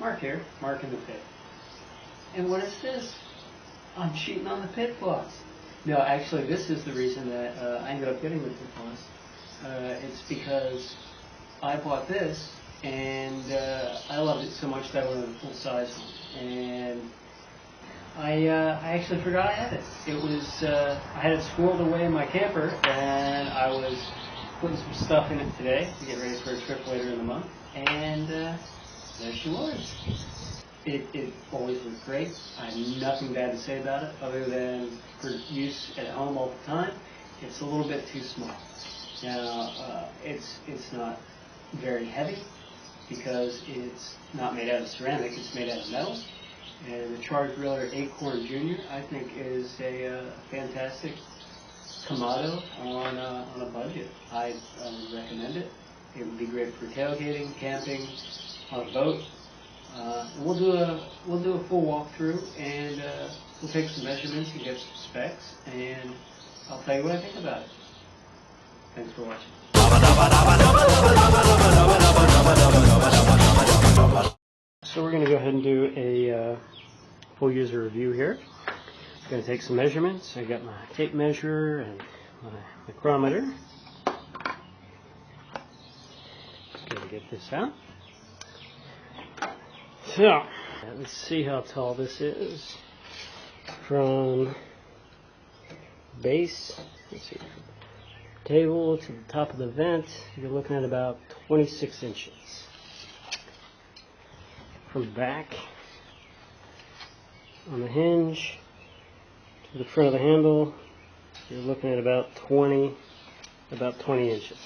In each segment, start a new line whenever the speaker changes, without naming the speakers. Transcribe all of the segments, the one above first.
Mark here, Mark in the pit. And what is this? I'm cheating on the pit boss. No, actually, this is the reason that I ended up getting the pit boss. It's because I bought this, and I loved it so much that I wanted a full-size one. And I actually forgot I had it. It was, I had it squirreled away in my camper, and I was putting some stuff in it today to get ready for a trip later in the month, and there she was. It always worked great. I have nothing bad to say about it other than for use at home all the time, it's a little bit too small. Now, it's not very heavy because it's not made out of ceramic, it's made out of metal. And the Char-Griller Akorn Jr. I think is a fantastic Kamado on a budget. I would recommend it. It would be great for tailgating, camping, on a boat. We'll do a full walkthrough, and we'll take some measurements and get some specs, and I'll tell you what I think about it. Thanks for watching. So we're going to go ahead and do a full user review here. I'm going to take some measurements. I got my tape measure and my micrometer. Just going to get this out. So, let's see how tall this is from base, let's see, table to the top of the vent. You're looking at about 26 inches. From back on the hinge to the front of the handle, you're looking at about 20 inches.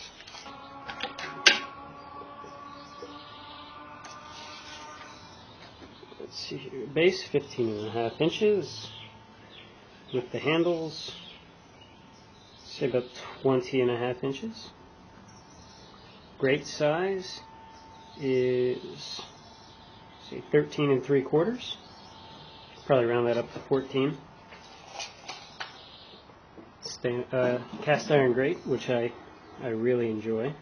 Let's see here, base 15.5 inches, with the handles, say about 20.5 inches. Grate size is, say, 13 3/4. Probably round that up to 14. Cast iron grate, which I really enjoy.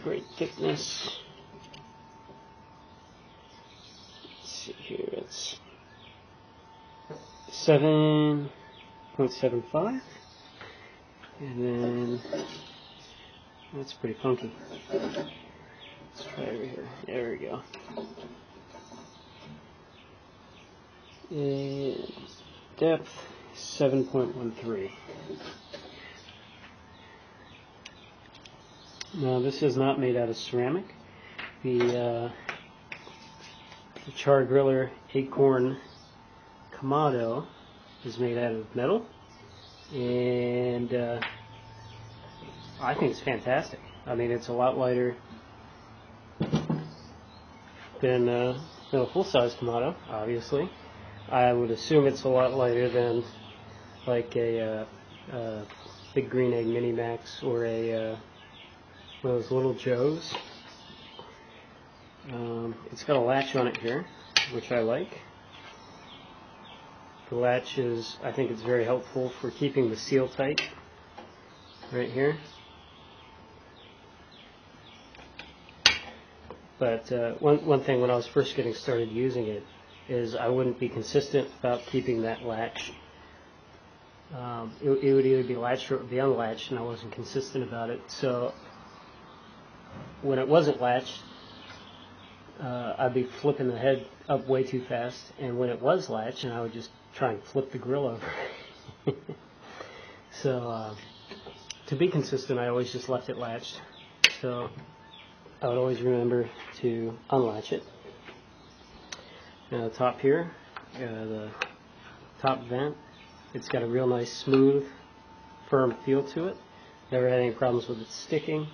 Great thickness. Here it's 7.75, and then that's pretty funky. Let's try over here. There we go. And depth 7.13. Now this is not made out of ceramic. The Char-Griller Akorn Kamado is made out of metal, and I think it's fantastic. I mean, it's a lot lighter than a full-size Kamado, obviously. I would assume it's a lot lighter than like a Big Green Egg Mini Max or one of those little Joes. It's got a latch on it here, which I like. The latch is, I think it's very helpful for keeping the seal tight right here. But one thing when I was first getting started using it is I wouldn't be consistent about keeping that latch. It would either be latched or it would be unlatched, and I wasn't consistent about it. So when it wasn't latched, I'd be flipping the head up way too fast, and when it was latched, and I would just try and flip the grill over. So to be consistent, I always just left it latched. So I would always remember to unlatch it. Now the top here, the top vent, it's got a real nice smooth, firm feel to it. Never had any problems with it sticking.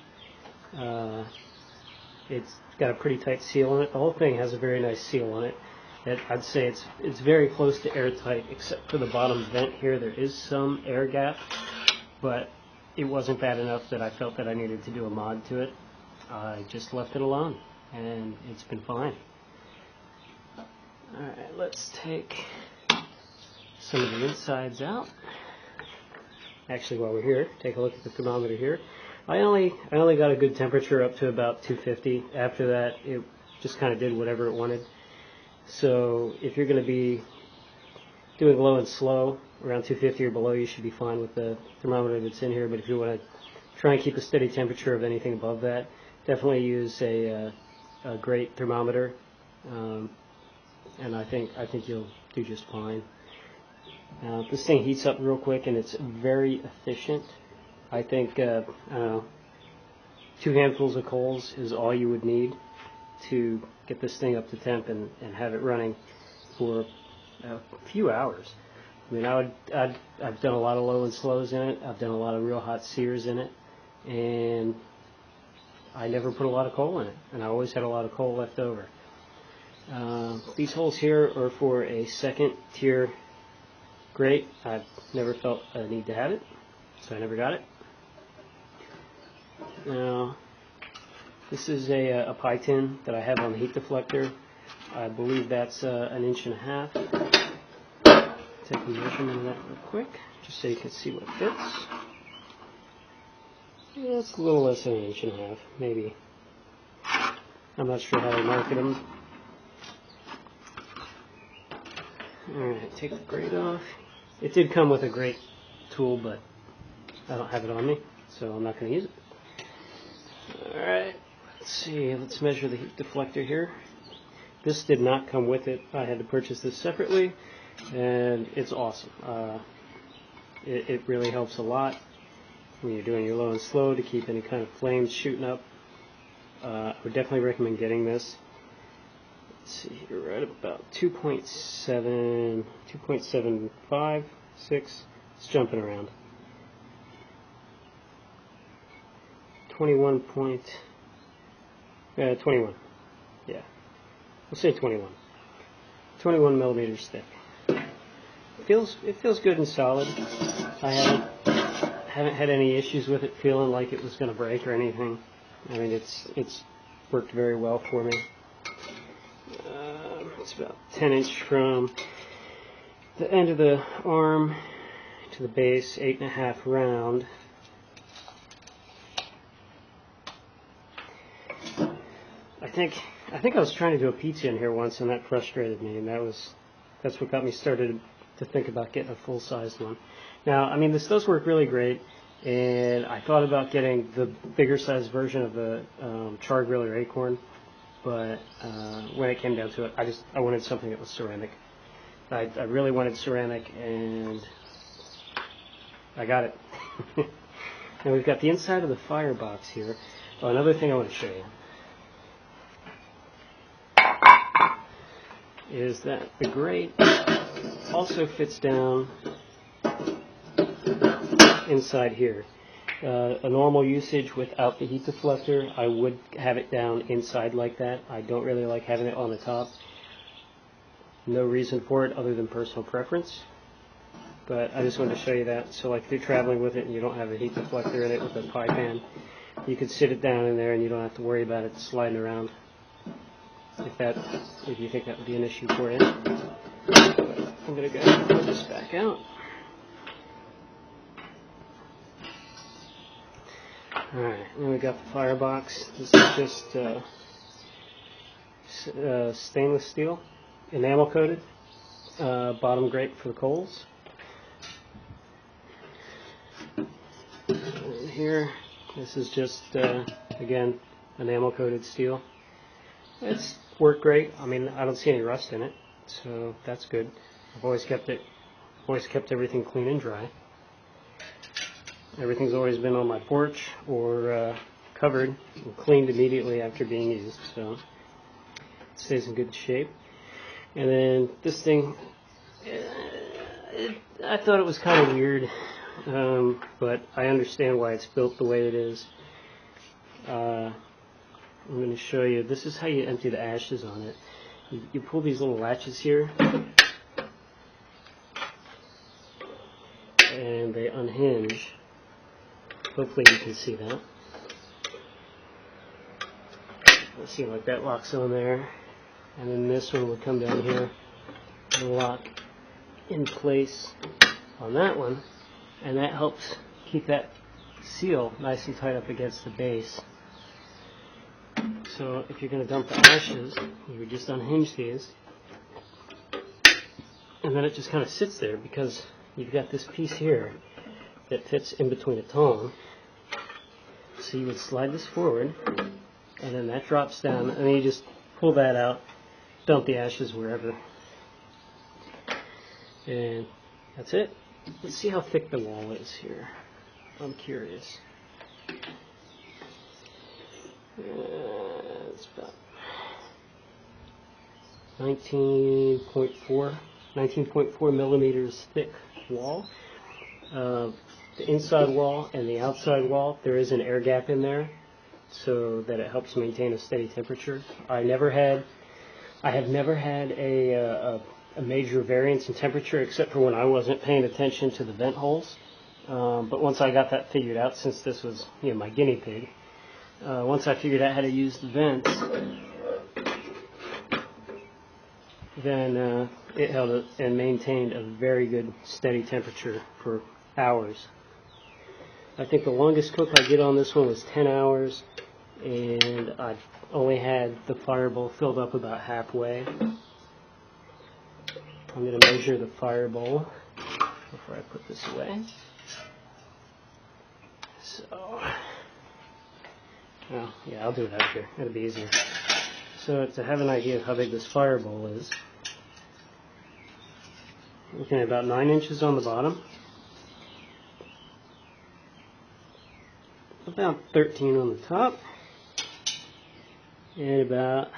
It's got a pretty tight seal on it. The whole thing has a very nice seal on it. I'd say it's very close to airtight, except for the bottom vent here. There is some air gap, but it wasn't bad enough that I felt that I needed to do a mod to it. I just left it alone, and it's been fine. Alright, let's take some of the insides out. Actually, while we're here, take a look at the thermometer here.
I only got a good temperature up to about 250. After that, it just kind of did whatever it wanted. So if you're going to be doing low and slow, around 250 or below, you should be fine with the thermometer that's in here. But if you want to try and keep a steady temperature of anything above that, definitely use a great thermometer, and I think you'll do just fine. This thing heats up real quick, and it's very efficient. I think I don't know, 2 handfuls of coals is all you would need to get this thing up to temp and have it running for a few hours. I mean, I've done a lot of low and slows in it. I've done a lot of real hot sears in it, and I never put a lot of coal in it, and I always had a lot of coal left over. These holes here are for a 2nd tier grate. I've never felt a need to have it, so I never got it. Now, this is a pie tin that I have on the heat deflector. I believe that's 1.5 inches. Take a measurement of that real quick, just so you can see what fits. Yeah, it's a little less than 1.5 inches, maybe. I'm not sure how they market them. Alright, take the grate off. It did come with a grate tool, but I don't have it on me, so I'm not going to use it. Alright, let's see, let's measure the heat deflector here. This did not come with it. I had to purchase this separately, and it's awesome. It really helps a lot when you're doing your low and slow to keep any kind of flames shooting up. I would definitely recommend getting this. Let's see here, right about 2.7, 2.75, 6. It's jumping around. 21. Yeah, we'll say 21. 21 millimeters thick. It feels good and solid. I haven't had any issues with it feeling like it was going to break or anything. I mean, it's worked very well for me. It's about 10 inch from the end of the arm to the base, 8.5 round. I think I was trying to do a pizza in here once, and that frustrated me, and that's what got me started to think about getting a full-sized one. Now, I mean, this does work really great, and I thought about getting the bigger size version of the Char-Griller Akorn, but when it came down to it, I wanted something that was ceramic. I really wanted ceramic, and I got it. Now we've got the inside of the firebox here. Oh, another thing I want to show you is that the grate also fits down inside here. A normal usage without the heat deflector, I would have it down inside like that. I don't really like having it on the top. No reason for it other than personal preference. But I just wanted to show you that. So like if you're traveling with it and you don't have a heat deflector in it with a pie pan, you could sit it down in there and you don't have to worry about it sliding around. If you think that would be an issue for you. But I'm going to go ahead and put this back out. Alright, then we got the firebox. This is just stainless steel, enamel coated, bottom grate for the coals. And here, this is just, again, enamel coated steel. It's worked great. I mean, I don't see any rust in it, so that's good. I've always kept everything clean and dry. Everything's always been on my porch or covered and cleaned immediately after being used, so it stays in good shape. And then this thing, I thought it was kind of weird, but I understand why it's built the way it is. I'm going to show you. This is how you empty the ashes on it. You pull these little latches here, and they unhinge. Hopefully you can see that. Let's see, like that locks on there, and then this one would come down here and lock in place on that one, and that helps keep that seal nice and tight up against the base. So if you're going to dump the ashes, you would just unhinge these, and then it just kind of sits there because you've got this piece here that fits in between a tong. So you would slide this forward, and then that drops down, and then you just pull that out, dump the ashes wherever, and that's it. Let's see how thick the wall is here. I'm curious. It's about 19.4 millimeters thick wall. The inside wall and the outside wall, there is an air gap in there so that it helps maintain a steady temperature. I have never had a major variance in temperature except for when I wasn't paying attention to the vent holes. But once I got that figured out, since this was my guinea pig, once I figured out how to use the vents, then it held it and maintained a very good steady temperature for hours. I think the longest cook I did on this one was 10 hours, and I only had the fireball filled up about halfway. I'm going to measure the fireball before I put this away. So, well, yeah, I'll do it out here. It'll be easier. So to have an idea of how big this fireball is, looking at about 9 inches on the bottom, about 13 on the top, and about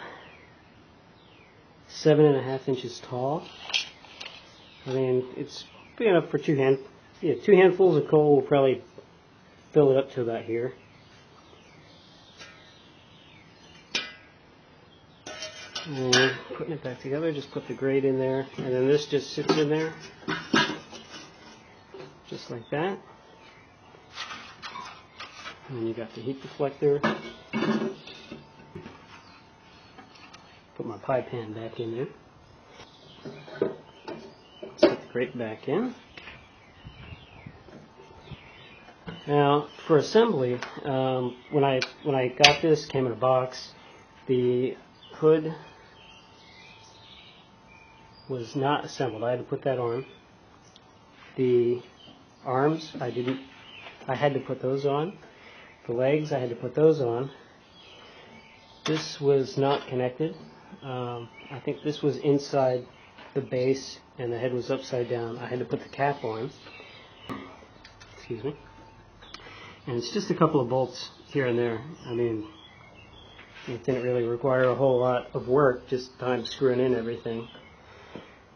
7.5 inches tall. I mean, it's big enough for two handfuls of coal will probably fill it up to about here. And putting it back together, just put the grate in there, and then this just sits in there, just like that. And then you got the heat deflector. Put my pie pan back in there. Let's put the grate back in. Now, for assembly, when I got this, came in a box. The hood was not assembled. I had to put that on. The arms, I had to put those on. The legs, I had to put those on. This was not connected. I think this was inside the base and the head was upside down. I had to put the cap on. Excuse me. And it's just a couple of bolts here and there. I mean, it didn't really require a whole lot of work, just time screwing in everything.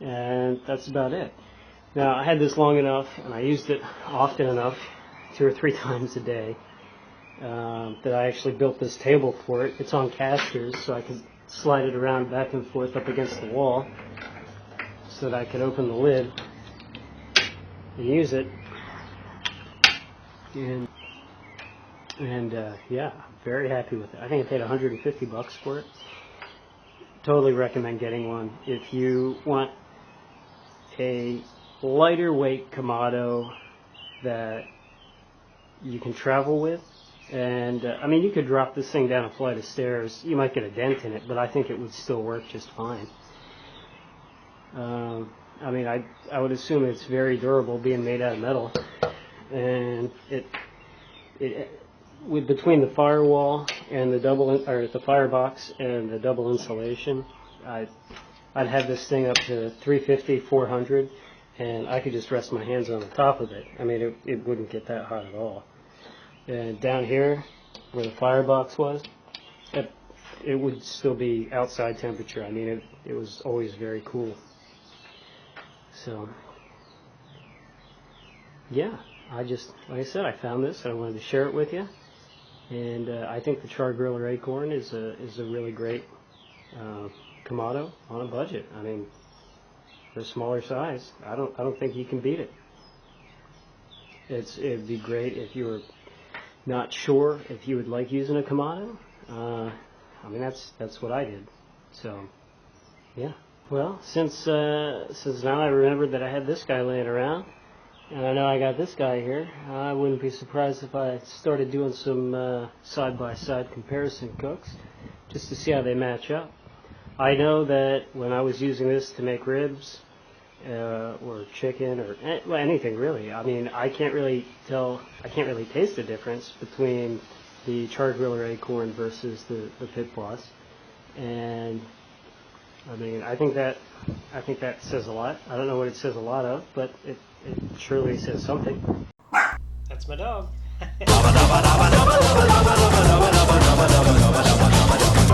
And that's about it. Now, I had this long enough, and I used it often enough, 2 or 3 times a day, that I actually built this table for it. It's on casters, so I can slide it around back and forth up against the wall so that I could open the lid and use it. And yeah, I'm very happy with it. I think I paid $150 for it. Totally recommend getting one. If you want a lighter weight Kamado that you can travel with, and I mean, you could drop this thing down a flight of stairs. You might get a dent in it, but I think it would still work just fine. I mean, I would assume it's very durable, being made out of metal, and it with between the firewall and the the firebox and the double insulation, I'd have this thing up to 350, 400, and I could just rest my hands on the top of it. I mean, it wouldn't get that hot at all. And down here, where the firebox was, it would still be outside temperature. I mean, it was always very cool. So, yeah, like I said, I found this, and I wanted to share it with you. And I think the Char-Griller Akorn is a really great Kamado on a budget. I mean, for a smaller size, I don't think you can beat it. It'd be great if you were not sure if you would like using a Kamado. I mean, that's what I did. So, yeah. Well, since now I remembered that I had this guy laying around, And I know I got this guy here. I wouldn't be surprised if I started doing some side-by-side comparison cooks just to see how they match up. I know that when I was using this to make ribs or chicken or well, anything really, I mean, I can't really taste the difference between the Char-Griller Akorn versus the Pit Boss. And I mean, I think that says a lot. I don't know what it says a lot of, but it surely says something. That's my dog.